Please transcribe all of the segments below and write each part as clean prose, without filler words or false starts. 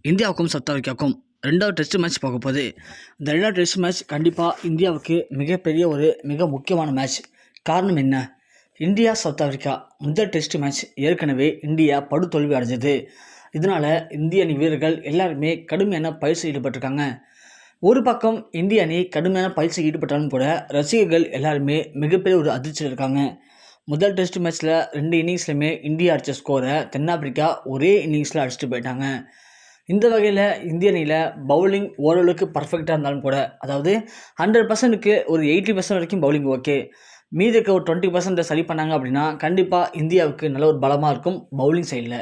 இந்தியாவுக்கும் சவுத் ஆஃப்ரிக்காவுக்கும் 2வது test match போக போகுது. இந்த 2வது டெஸ்ட் மேட்ச் கண்டிப்பாக இந்தியாவுக்கு மிகப்பெரிய மிக முக்கியமான மேட்ச். காரணம் என்ன? இந்தியா சவுத் ஆஃப்ரிக்கா முதல் டெஸ்ட் மேட்ச் ஏற்கனவே இந்தியா படுதோல்வி அடைஞ்சது. இதனால் இந்திய அணி வீரர்கள் எல்லாருமே கடுமையான பயிற்சி ஈடுபட்டிருக்காங்க. ஒரு பக்கம் இந்திய அணி கடுமையான பயிற்சி ஈடுபட்டாலும் கூட ரசிகர்கள் எல்லாருமே மிகப்பெரிய அதிர்ச்சியில் இருக்காங்க. முதல் டெஸ்ட் மேட்ச்சில் 2 இன்னிங்ஸ்லையுமே இந்தியா அடித்த ஸ்கோரை தென்னாப்பிரிக்கா ஒரே இன்னிங்ஸில் அடிச்சுட்டு போயிட்டாங்க. இந்த வகையில் இந்திய அணியில் பவுலிங் ஓரளவுக்கு பர்ஃபெக்டாக இருந்தாலும் கூட, அதாவது 100%க்கு ஒரு 80% வரைக்கும் பவுலிங் ஓகே, மீதி இருக்க ஒரு 20% சரி பண்ணாங்க அப்படின்னா கண்டிப்பாக இந்தியாவுக்கு நல்ல ஒரு பலமாக இருக்கும் பவுலிங் சைடில்.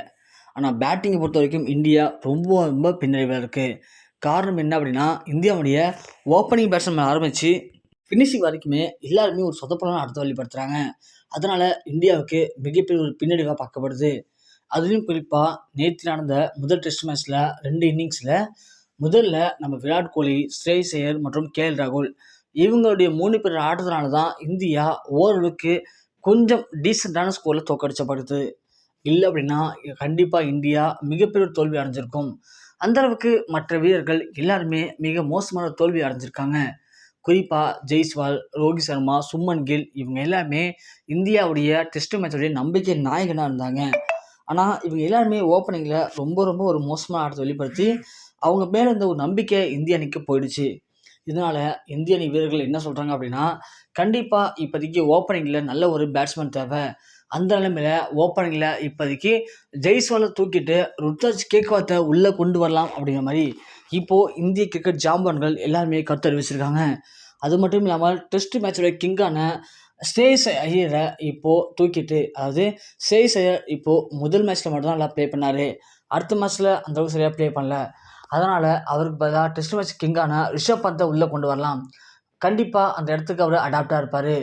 ஆனால் பேட்டிங்கை பொறுத்த வரைக்கும் இந்தியா ரொம்ப பின்னடைவாக இருக்குது. காரணம் என்ன அப்படின்னா, இந்தியாவுடைய ஓப்பனிங் பேட்ஸ்மேன் ஆரம்பித்து ஃபினிஷிங் வரைக்குமே எல்லாருமே ஒரு சொதப்பலான அடுத்த வெளிப்படுத்துகிறாங்க. அதனால் இந்தியாவுக்கு மிகப்பெரிய ஒரு பின்னடைவாக பார்க்கப்படுது. அதுலேயும் குறிப்பாக நேற்று நடந்த முதல் டெஸ்ட் மேட்ச்சில் 2 இன்னிங்ஸில் முதல்ல நம்ம விராட் கோலி, ஸ்ரேயஸ் ஐயர் மற்றும் கேஎல் ராகுல் இவங்களுடைய 3 பேர் ஆடுறதுனால தான் இந்தியா ஓரளவுக்கு கொஞ்சம் டீசெண்டான ஸ்கோரில் தோற்கடிச்சப்படுது. இல்லை அப்படின்னா கண்டிப்பாக இந்தியா மிகப்பெரிய தோல்வி அடைஞ்சிருக்கும். அந்தளவுக்கு மற்ற வீரர்கள் எல்லாருமே மிக மோசமான தோல்வி அடைஞ்சிருக்காங்க. குறிப்பாக ஜெய்ஸ்வால், ரோஹித் சர்மா, சுமன் கில் இவங்க எல்லாமே இந்தியாவுடைய டெஸ்ட் மேட்சுடைய நம்பிக்கை நாயகனாக இருந்தாங்க. ஆனால் இவங்க எல்லாருமே ஓப்பனிங்கில் ரொம்ப ஒரு மோசமான ஆட்டத்தை வெளிப்படுத்தி அவங்க மேலே இருந்த ஒரு நம்பிக்கை இந்திய அணிக்கு போயிடுச்சு. இதனால் இந்திய அணி வீரர்கள் என்ன சொல்கிறாங்க அப்படின்னா, கண்டிப்பாக இப்போதைக்கு ஓப்பனிங்கில் நல்ல ஒரு பேட்ஸ்மேன் தேவை. அந்த நிலைமையில் ஓப்பனிங்கில் இப்போதைக்கு ஜெய்ஸ்வாலை தூக்கிட்டு ருத்ராஜ் கேக்வாத்தை உள்ளே கொண்டு வரலாம் அப்படிங்கிற மாதிரி இப்போது இந்திய கிரிக்கெட் ஜாம்பான்கள் எல்லாருமே கருத்து அறிவிச்சிருக்காங்க. அது மட்டும் இல்லாமல் டெஸ்ட் மேட்சோட கிங்கான ஸ்ரேயஸ் ஐயரை இப்போது தூக்கிட்டு, அதாவது ஸ்ரேயஸ் ஐயர் இப்போது முதல் மேட்ச்சில் மட்டும்தான் நல்லா ப்ளே பண்ணார். அடுத்த மேட்ச்சில் அந்தளவுக்கு சரியாக ப்ளே பண்ணல. அதனால் அவருக்கு பதிலாக டெஸ்ட் மேட்ச் கிங்கான ரிஷப் பந்தை உள்ளே கொண்டு வரலாம். கண்டிப்பாக அந்த இடத்துக்கு அவர் அடாப்டாக இருப்பார்.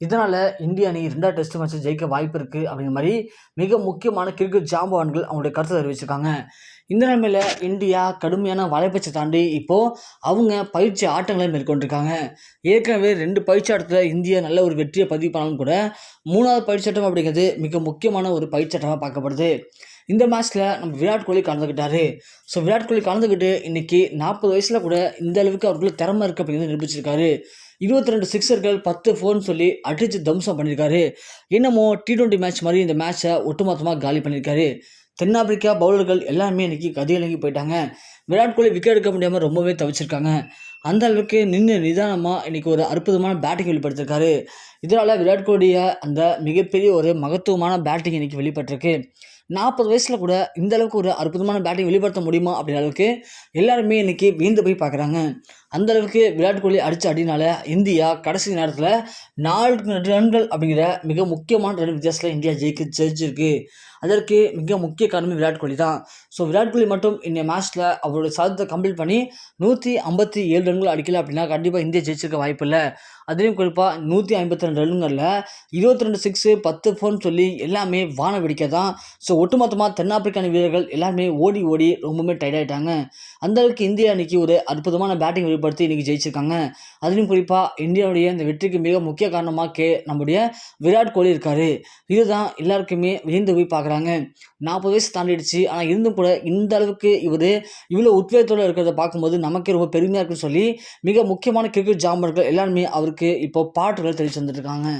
இதனால் இந்திய அணி 2வது டெஸ்ட் மேட்ச்சை ஜெயிக்க வாய்ப்பு இருக்குது அப்படிங்கிற மாதிரி மிக முக்கியமான கிரிக்கெட் ஜாம்பவான்கள் அவங்களுடைய கருத்தை தெரிவிச்சிருக்காங்க. இந்த நிலைமையில் இந்தியா கடுமையான வலைப்பட்சை தாண்டி இப்போது அவங்க பயிற்சி ஆட்டங்களை மேற்கொண்டிருக்காங்க. ஏற்கனவே 2 பயிற்சி ஆட்டத்தில் இந்தியா நல்ல ஒரு வெற்றியை பதிவு பண்ணாலும் கூட 3வது பயிற்சி ஆட்டம் அப்படிங்கிறது மிக முக்கியமான ஒரு பயிற்சி ஆட்டமாக பார்க்கப்படுது. இந்த மேட்ச்சில் நம்ம விராட் கோலி கலந்துக்கிட்டாரு. ஸோ விராட் கோலி கலந்துக்கிட்டு இன்றைக்கி 40 வயசில் கூட இந்த அளவுக்கு அவருக்குள்ள திறமை இருக்குது அப்படிங்கிறது நிரூபிச்சிருக்காரு. 22 சிக்ஸர்கள் 10 4ன்னு சொல்லி அடித்து தம்சம் பண்ணியிருக்காரு. என்னமோ T20 மேட்ச் மாதிரி இந்த மேட்சை ஒட்டுமொத்தமாக காலி பண்ணியிருக்காரு. தென்னாப்பிரிக்கா பவுலர்கள் எல்லாருமே இன்றைக்கி கதிகலங்கி போயிட்டாங்க. விராட் கோலி விக்கெட் எடுக்க முடியாமல் ரொம்பவே தவிச்சிருக்காங்க. அந்த அளவுக்கு நின்று நிதானமாக இன்றைக்கி ஒரு அற்புதமான பேட்டிங் வெளிப்படுத்திருக்காரு. இதனால் விராட் கோலிய அந்த மிகப்பெரிய ஒரு மகத்துவமான பேட்டிங் இன்றைக்கி வெளிப்பட்டிருக்கு. 40 வயசில் கூட இந்த அளவுக்கு ஒரு அற்புதமான பேட்டிங் வெளிப்படுத்த முடியுமா அப்படின்ற அளவுக்கு எல்லாருமே இன்றைக்கி வீழ்ந்து போய் பார்க்குறாங்க. அந்த அளவுக்கு விராட் கோலி அடித்த அடினால இந்தியா கடைசி நேரத்தில் 4 ரன்கள் அப்படிங்கிற மிக முக்கியமான ரன் வித்தியாசத்தில் இந்தியா ஜெயிச்சிருக்கு. அதற்கு மிக முக்கிய காரணம் விராட் கோலி தான். ஸோ விராட் கோலி மட்டும் இந்த மேட்ச்சில் அவருடைய சாதத்தை கம்ப்ளீட் பண்ணி 157 ரன்கள் அடிக்கல அப்படின்னா கண்டிப்பாக இந்தியா ஜெயிச்சிருக்க வாய்ப்பு இல்லை. அதுலேயும் குறிப்பாக 152 ரன்களில் 22 சிக்ஸு 10 4ன்னு சொல்லி எல்லாமே வான வெடிக்க தான். ஸோ ஒட்டுமொத்தமாக தென்னாப்பிரிக்க அணி வீரர்கள் எல்லாருமே ஓடி ரொம்பவுமே டயர்ட் ஆகிட்டாங்க. அந்தளவுக்கு இந்திய அணிக்கு ஒரு அற்புதமான பேட்டிங் வெளிப்படுத்தி இன்றைக்கி ஜெயிச்சிருக்காங்க. அதுலேயும் குறிப்பாக இந்தியாவுடைய இந்த வெற்றிக்கு மிக முக்கிய காரணமாக நம்முடைய விராட் கோலி இருக்கார். இதுதான் எல்லாருக்குமே வியந்து போய் பார்க்குறாங்க. 40 வயசு தாண்டிடுச்சு, ஆனால் இருந்தும் கூட இந்த அளவுக்கு இவ்வளோ உத்வேகத்தோடு இருக்கிறத பார்க்கும்போது நமக்கே ரொம்ப பெருமையாக இருக்குன்னு சொல்லி மிக முக்கியமான கிரிக்கெட் ஜாம்பர்கள் எல்லாருமே அவருக்கு இப்போ பாட்டுகள் தெரிவித்து வந்துட்டுருக்காங்க.